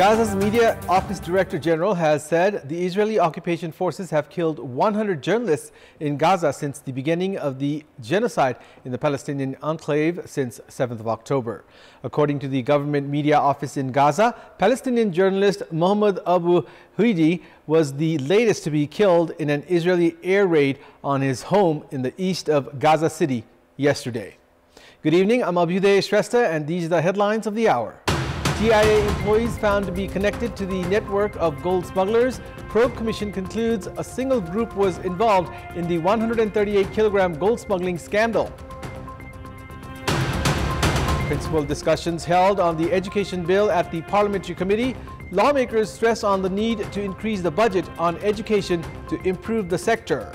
Gaza's Media Office Director General has said the Israeli occupation forces have killed 100 journalists in Gaza since the beginning of the genocide in the Palestinian enclave since 7th of October. According to the government media office in Gaza, Palestinian journalist Mohammed Abu Huidi was the latest to be killed in an Israeli air raid on his home in the east of Gaza City yesterday. Good evening, I'm Abhyuday Shrestha and these are the headlines of the hour. TIA employees found to be connected to the network of gold smugglers. Probe Commission concludes a single group was involved in the 138-kilogram gold smuggling scandal. Principal discussions held on the education bill at the Parliamentary Committee. Lawmakers stress on the need to increase the budget on education to improve the sector.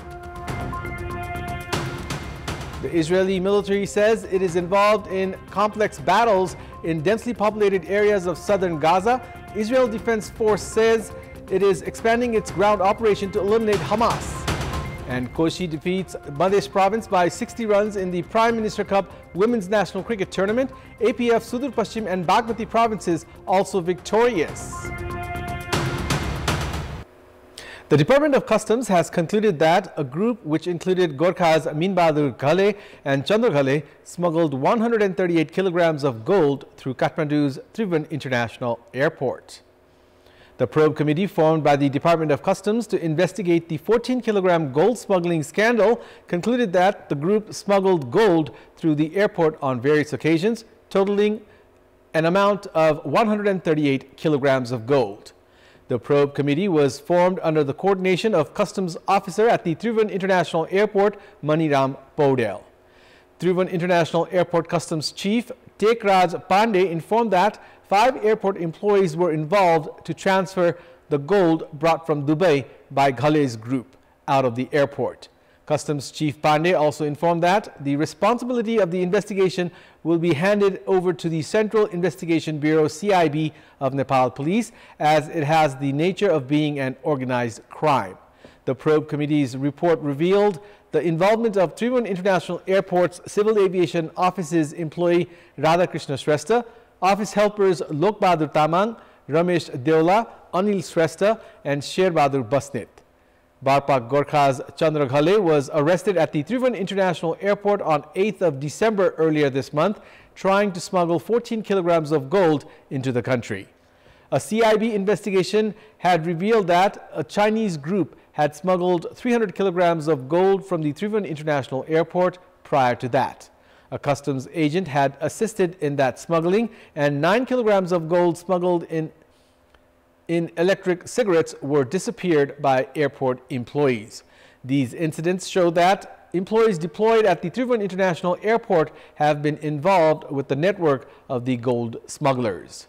The Israeli military says it is involved in complex battles in densely populated areas of southern Gaza. Israel Defense Force says it is expanding its ground operation to eliminate Hamas. And Koshi defeats Madhya province by 60 runs in the Prime Minister Cup Women's National Cricket Tournament. APF, Sudur Pashchim and Bagmati provinces also victorious. The Department of Customs has concluded that a group which included Gorkha's Min Bahadur Ghale and Chandra Ghale smuggled 138 kilograms of gold through Kathmandu's Tribhuvan International Airport. The probe committee formed by the Department of Customs to investigate the 14-kilogram gold smuggling scandal concluded that the group smuggled gold through the airport on various occasions, totaling an amount of 138 kilograms of gold. The probe committee was formed under the coordination of Customs Officer at the Tribhuvan International Airport, Maniram Paudel. Tribhuvan International Airport Customs Chief Tekraj Pandey informed that 5 airport employees were involved to transfer the gold brought from Dubai by Ghale's group out of the airport. Customs Chief Pandey also informed that the responsibility of the investigation will be handed over to the Central Investigation Bureau CIB of Nepal Police, as it has the nature of being an organized crime. The probe committee's report revealed the involvement of Tribhuvan International Airport's Civil Aviation Office's employee Radhakrishna Shrestha, office helpers Lok Bahadur Tamang, Ramesh Deola, Anil Shrestha and Sher Bahadur Basnet. Barpak Gorkha's Chandra Ghale was arrested at the Tribhuvan International Airport on 8th of December earlier this month, trying to smuggle 14 kilograms of gold into the country. A CIB investigation had revealed that a Chinese group had smuggled 300 kilograms of gold from the Tribhuvan International Airport prior to that. A customs agent had assisted in that smuggling, and 9 kilograms of gold smuggled in electric cigarettes were disappeared by airport employees. These incidents show that employees deployed at the Tribhuvan International Airport have been involved with the network of the gold smugglers.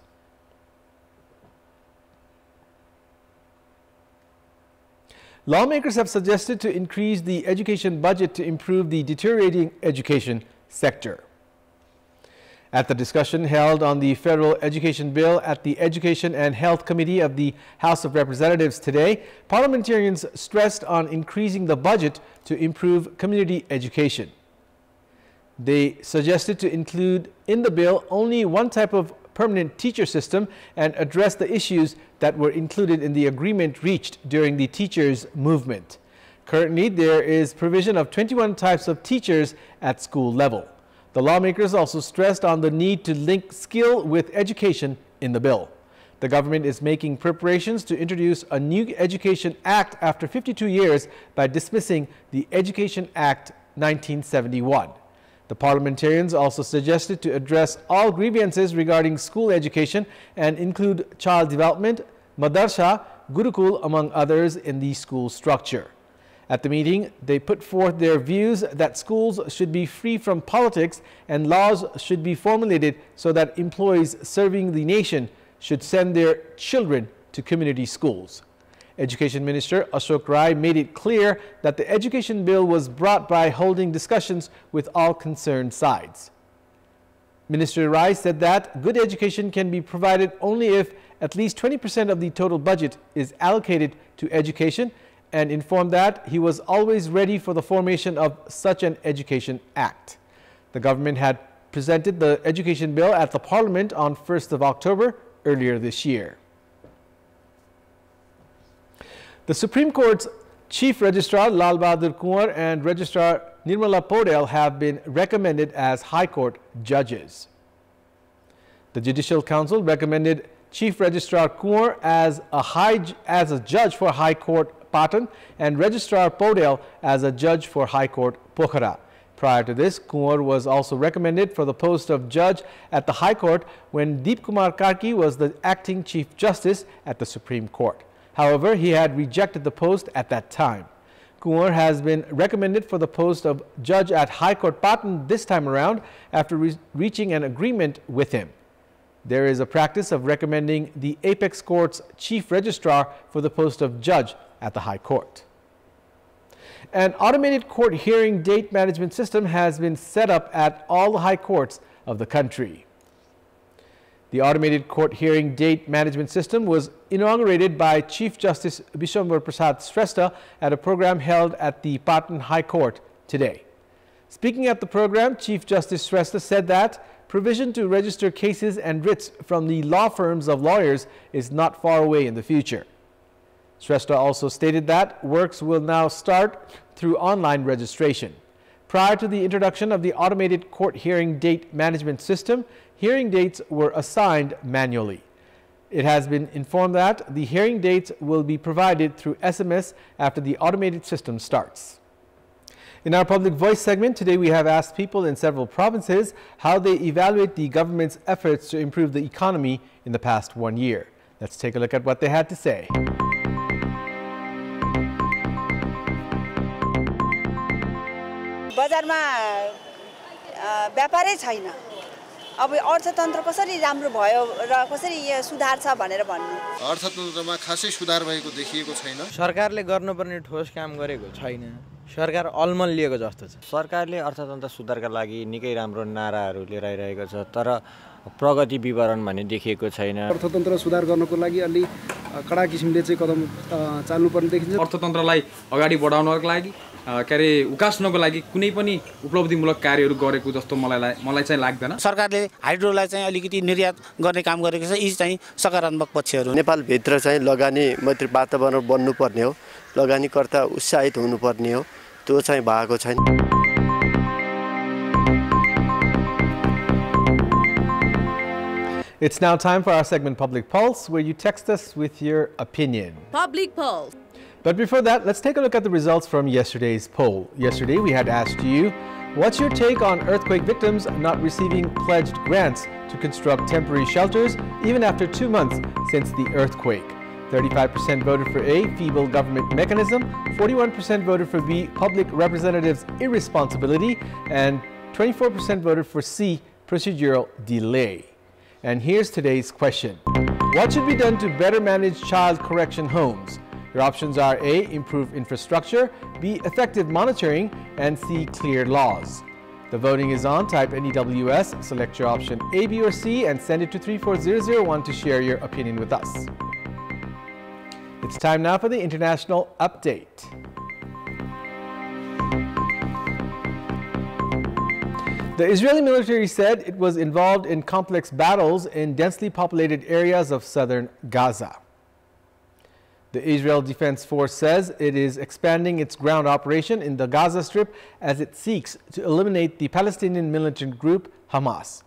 Lawmakers have suggested to increase the education budget to improve the deteriorating education sector. At the discussion held on the federal education bill at the Education and Health Committee of the House of Representatives today, parliamentarians stressed on increasing the budget to improve community education. They suggested to include in the bill only one type of permanent teacher system and address the issues that were included in the agreement reached during the teachers' movement. Currently, there is provision of 21 types of teachers at school level. The lawmakers also stressed on the need to link skill with education in the bill. The government is making preparations to introduce a new Education Act after 52 years by dismissing the Education Act 1971. The parliamentarians also suggested to address all grievances regarding school education and include child development, madrasa, gurukul, among others, in the school structure. At the meeting, they put forth their views that schools should be free from politics and laws should be formulated so that employees serving the nation should send their children to community schools. Education Minister Ashok Rai made it clear that the education bill was brought by holding discussions with all concerned sides. Minister Rai said that good education can be provided only if at least 20% of the total budget is allocated to education, and informed that he was always ready for the formation of such an Education Act. The government had presented the education bill at the Parliament on 1st of October earlier this year. The Supreme Court's Chief Registrar Lal Bahadur Kunwar and Registrar Nirmala Podel have been recommended as High Court judges. The Judicial Council recommended Chief Registrar Kunwar as a judge for High Court Patan and Registrar Podel as a judge for High Court Pokhara. Prior to this, Kunwar was also recommended for the post of judge at the High Court when Deep Kumar Karki was the acting Chief Justice at the Supreme Court. However, he had rejected the post at that time. Kunwar has been recommended for the post of judge at High Court Patan this time around after reaching an agreement with him. There is a practice of recommending the Apex Court's Chief Registrar for the post of judge at the High Court. An automated court hearing date management system has been set up at all the high courts of the country. The automated court hearing date management system was inaugurated by Chief Justice Vishwambar Prasad Shrestha at a program held at the Patan High Court today. Speaking at the program, Chief Justice Shrestha said that provision to register cases and writs from the law firms of lawyers is not far away in the future. Shrestha also stated that works will now start through online registration. Prior to the introduction of the automated court hearing date management system, hearing dates were assigned manually. It has been informed that the hearing dates will be provided through SMS after the automated system starts. In our Public Voice segment, today we have asked people in several provinces how they evaluate the government's efforts to improve the economy in the past 1 year. Let's take a look at what they had to say. बजारमा व्यापारै छैन अब अर्थतन्त्र कसरी राम्रो भयो र कसरी यो सुधार छ भनेर भन्नु अर्थतन्त्रमा खासै सुधार भएको देखिएको छैन सरकारले गर्नुपर्ने ठोस काम गरेको छैन सरकार अलमल लिएको जस्तो छ सरकारले अर्थतन्त्र सुधारका लागि निकै राम्रो नाराहरू लिएर आइरहेको छ तर प्रगति विवरण भने देखिएको छैन अर्थतन्त्र सुधार गर्नको लागि अलि कडा किसिमले चाहिँ कदम चाल्नुपर्ने देखिन्छ अर्थतन्त्रलाई अगाडि बढाउनको लागि उकास्नको लागि कुनै पनि उपलब्धिमूलक कार्यहरू गरेको जस्तो मलाई चाहिँ लाग्दैन सरकारले हाइड्रोलाई चाहिँ अलिकति निर्यात गर्ने काम गरेको छ यी चाहिँ सकारात्मक पक्षहरू नेपाल भित्र चाहिँ लगानी मैत्री वातावरण बन्नुपर्ने हो लगानीकर्ता उत्साहित हुनुपर्ने हो त्यो चाहिँ भएको छैन It's now time for our segment Public Pulse, where you text us with your opinion. Public Pulse. But before that, let's take a look at the results from yesterday's poll. Yesterday, we had asked you, what's your take on earthquake victims not receiving pledged grants to construct temporary shelters even after 2 months since the earthquake? 35% voted for A, feeble government mechanism, 41% voted for B, public representatives' irresponsibility, and 24% voted for C, procedural delay. And here's today's question. What should be done to better manage child correction homes? Your options are A, improve infrastructure, B, effective monitoring, and C, clear laws. The voting is on. Type NEWS, select your option A, B, or C, and send it to 34001 to share your opinion with us. It's time now for the international update. The Israeli military said it was involved in complex battles in densely populated areas of southern Gaza. The Israel Defense Force says it is expanding its ground operation in the Gaza Strip as it seeks to eliminate the Palestinian militant group Hamas.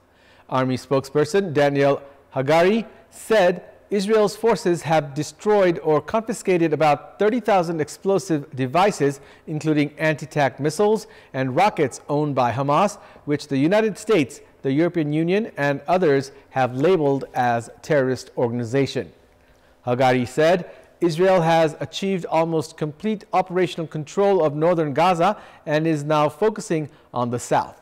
Army spokesperson Daniel Hagari said Israel's forces have destroyed or confiscated about 30,000 explosive devices, including anti-tank missiles and rockets owned by Hamas, which the United States, the European Union, and others have labeled as terrorist organization. Hagari said Israel has achieved almost complete operational control of northern Gaza and is now focusing on the south.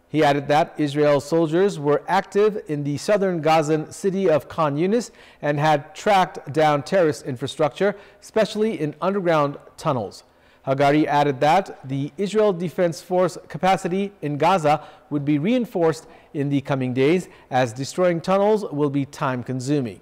He added that Israel's soldiers were active in the southern Gazan city of Khan Yunis and had tracked down terrorist infrastructure, especially in underground tunnels. Hagari added that the Israel Defense Force capacity in Gaza would be reinforced in the coming days, as destroying tunnels will be time-consuming.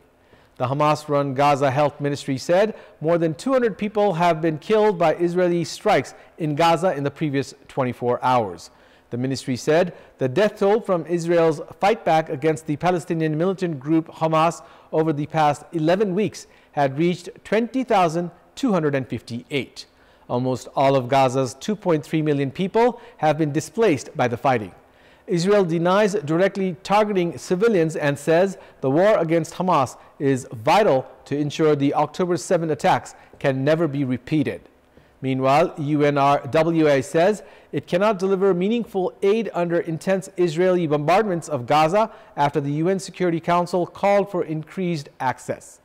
The Hamas-run Gaza Health Ministry said more than 200 people have been killed by Israeli strikes in Gaza in the previous 24 hours. The ministry said the death toll from Israel's fight back against the Palestinian militant group Hamas over the past 11 weeks had reached 20,000 258. Almost all of Gaza's 2.3 million people have been displaced by the fighting. Israel denies directly targeting civilians and says the war against Hamas is vital to ensure the October 7 attacks can never be repeated. Meanwhile, UNRWA says it cannot deliver meaningful aid under intense Israeli bombardments of Gaza after the UN Security Council called for increased access.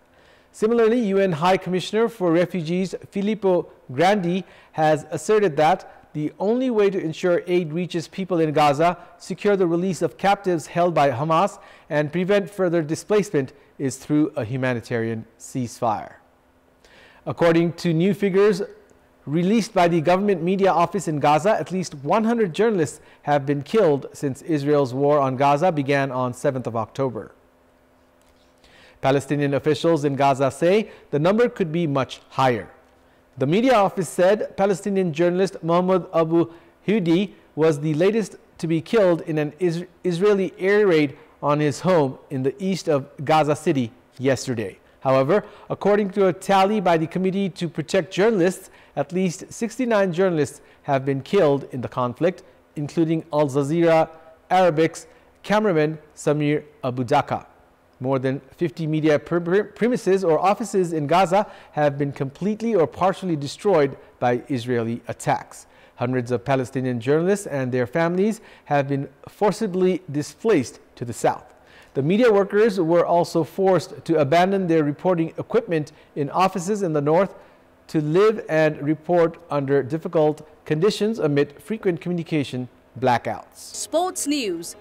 Similarly, UN High Commissioner for Refugees Filippo Grandi has asserted that the only way to ensure aid reaches people in Gaza, secure the release of captives held by Hamas, and prevent further displacement is through a humanitarian ceasefire. According to new figures released by the government media office in Gaza, at least 100 journalists have been killed since Israel's war on Gaza began on 7th of October. Palestinian officials in Gaza say the number could be much higher. The media office said Palestinian journalist Mohammed Abu Hudi was the latest to be killed in an Israeli air raid on his home in the east of Gaza City yesterday. However, according to a tally by the Committee to Protect Journalists, at least 69 journalists have been killed in the conflict, including Al Jazeera Arabic's cameraman Samir Abu Daka. More than 50 media premises or offices in Gaza have been completely or partially destroyed by Israeli attacks. Hundreds of Palestinian journalists and their families have been forcibly displaced to the south. The media workers were also forced to abandon their reporting equipment in offices in the north to live and report under difficult conditions amid frequent communication blackouts. Sports news.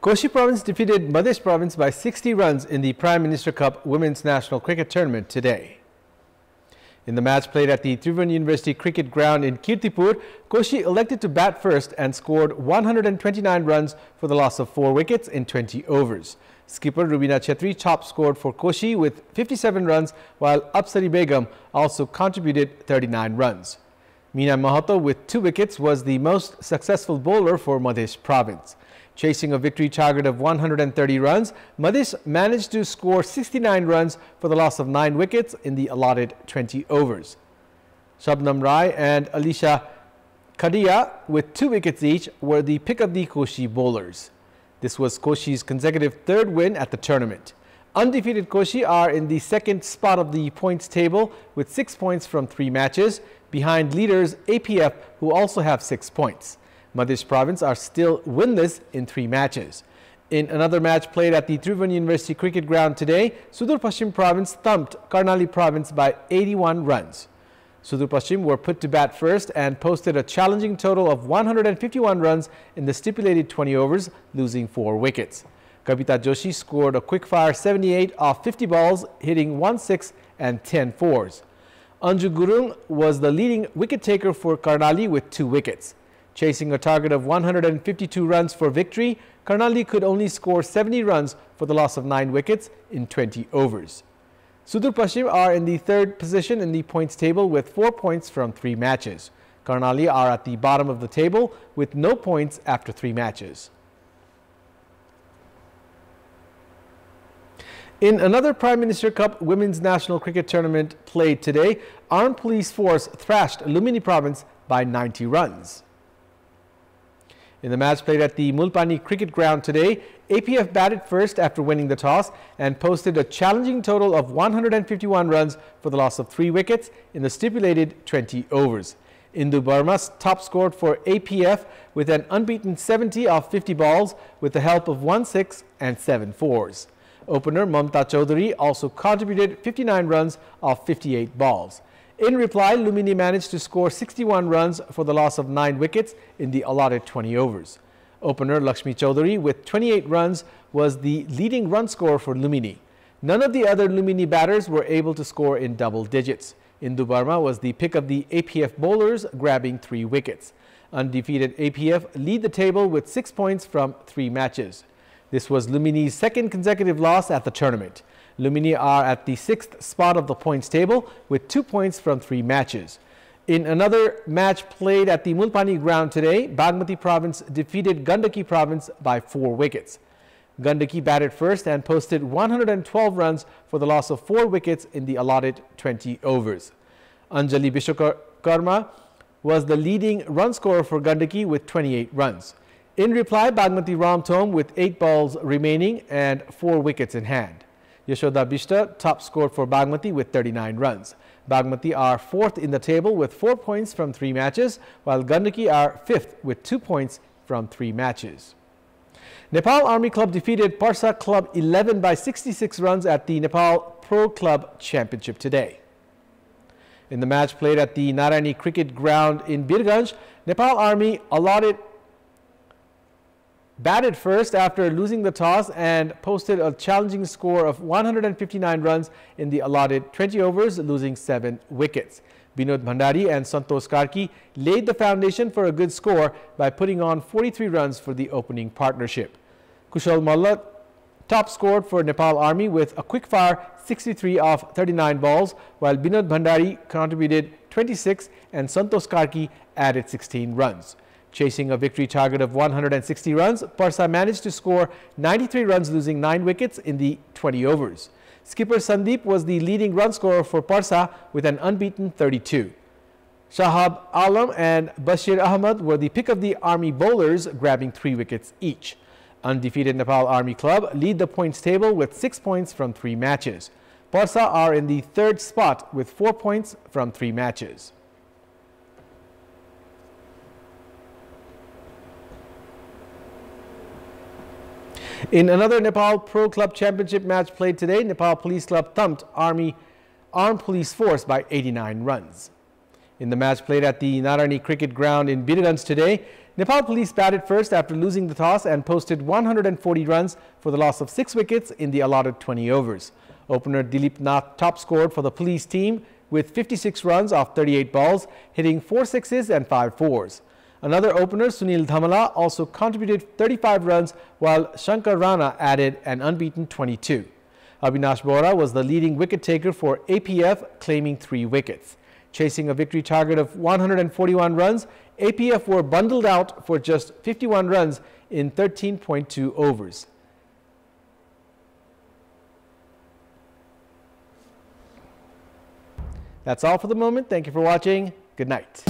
Koshi Province defeated Madhya Province by 60 runs in the Prime Minister Cup Women's National Cricket Tournament today. In the match played at the Tribhuvan University Cricket Ground in Kantipur, Koshi elected to bat first and scored 129 runs for the loss of 4 wickets in 20 overs. Skipper Rubina Chetri top scored for Koshi with 57 runs, while Apsari Begum also contributed 39 runs. Meena Mahato with 2 wickets was the most successful bowler for Madhya Province. Chasing a victory target of 130 runs, Madhya managed to score 69 runs for the loss of 9 wickets in the allotted 20 overs. Shabnam Rai and Alisha Kadia with 2 wickets each were the pick of the Koshi bowlers. This was Koshi's consecutive 3rd win at the tournament. Undefeated Koshi are in the 2nd spot of the points table with 6 points from 3 matches, behind leaders APF, who also have 6 points. Madhya Province are still winless in 3 matches. In another match played at the Tribhuvan University Cricket Ground today, Sudur Paschim Province thumped Karnali Province by 81 runs. Sudur Paschim were put to bat first and posted a challenging total of 151 runs in the stipulated 20 overs, losing 4 wickets. Kavita Joshi scored a quick-fire 78 off 50 balls, hitting 1 6 and 10 fours. Anju Gurung was the leading wicket-taker for Karnali with 2 wickets. Chasing a target of 152 runs for victory, Karnali could only score 70 runs for the loss of 9 wickets in 20 overs. Sudur Paschim are in the 3rd position in the points table with 4 points from 3 matches. Karnali are at the bottom of the table with no points after 3 matches. In another Prime Minister Cup Women's National Cricket Tournament played today, Armed Police Force thrashed Lumini Province by 90 runs. In the match played at the Mulpani Cricket Ground today, APF batted first after winning the toss and posted a challenging total of 151 runs for the loss of 3 wickets in the stipulated 20 overs. Indu Burma top scored for APF with an unbeaten 70 off 50 balls with the help of 1 6 and 7 fours. Opener Mamta Chaudhary also contributed 59 runs off 58 balls. In reply, Lumini managed to score 61 runs for the loss of 9 wickets in the allotted 20 overs. Opener Lakshmi Chaudhary with 28 runs was the leading run scorer for Lumini. None of the other Lumini batters were able to score in double digits. Indu Burma was the pick of the APF bowlers, grabbing 3 wickets. Undefeated APF lead the table with 6 points from 3 matches. This was Lumini's 2nd consecutive loss at the tournament. Lumini are at the 6th spot of the points table with 2 points from 3 matches. In another match played at the Mulpani Ground today, Bagmati Province defeated Gandaki Province by 4 wickets. Gandaki batted first and posted 112 runs for the loss of 4 wickets in the allotted 20 overs. Anjali Vishwakarma was the leading run scorer for Gandaki with 28 runs. In reply, Bagmati romped home with 8 balls remaining and 4 wickets in hand. Yashoda Bishta top scored for Bagmati with 39 runs. Bagmati are 4th in the table with 4 points from 3 matches, while Gandaki are 5th with 2 points from 3 matches. Nepal Army Club defeated Parsa Club 11 by 66 runs at the Nepal Pro Club Championship today. In the match played at the Narayani Cricket Ground in Birganj, Nepal Army batted first after losing the toss and posted a challenging score of 159 runs in the allotted 20 overs, losing 7 wickets. Binod Bhandari and Santosh Karki laid the foundation for a good score by putting on 43 runs for the opening partnership. Kushal Malla top scored for Nepal Army with a quick-fire 63 off 39 balls, while Binod Bhandari contributed 26 and Santosh Karki added 16 runs. Chasing a victory target of 160 runs, Parsa managed to score 93 runs, losing 9 wickets in the 20 overs. Skipper Sandeep was the leading run scorer for Parsa with an unbeaten 32. Shahab Alam and Bashir Ahmad were the pick of the Army bowlers, grabbing 3 wickets each. Undefeated Nepal Army Club lead the points table with 6 points from 3 matches. Parsa are in the 3rd spot with 4 points from 3 matches. In another Nepal Pro Club Championship match played today, Nepal Police Club thumped Army Armed Police Force by 89 runs. In the match played at the Narayani Cricket Ground in Birganj today, Nepal Police batted first after losing the toss and posted 140 runs for the loss of 6 wickets in the allotted 20 overs. Opener Dilip Nath top scored for the police team with 56 runs off 38 balls, hitting 4 sixes and 5 fours. Another opener, Sunil Dhamala, also contributed 35 runs, while Shankar Rana added an unbeaten 22. Avinash Bora was the leading wicket taker for APF, claiming 3 wickets. Chasing a victory target of 141 runs, APF were bundled out for just 51 runs in 13.2 overs. That's all for the moment. Thank you for watching. Good night.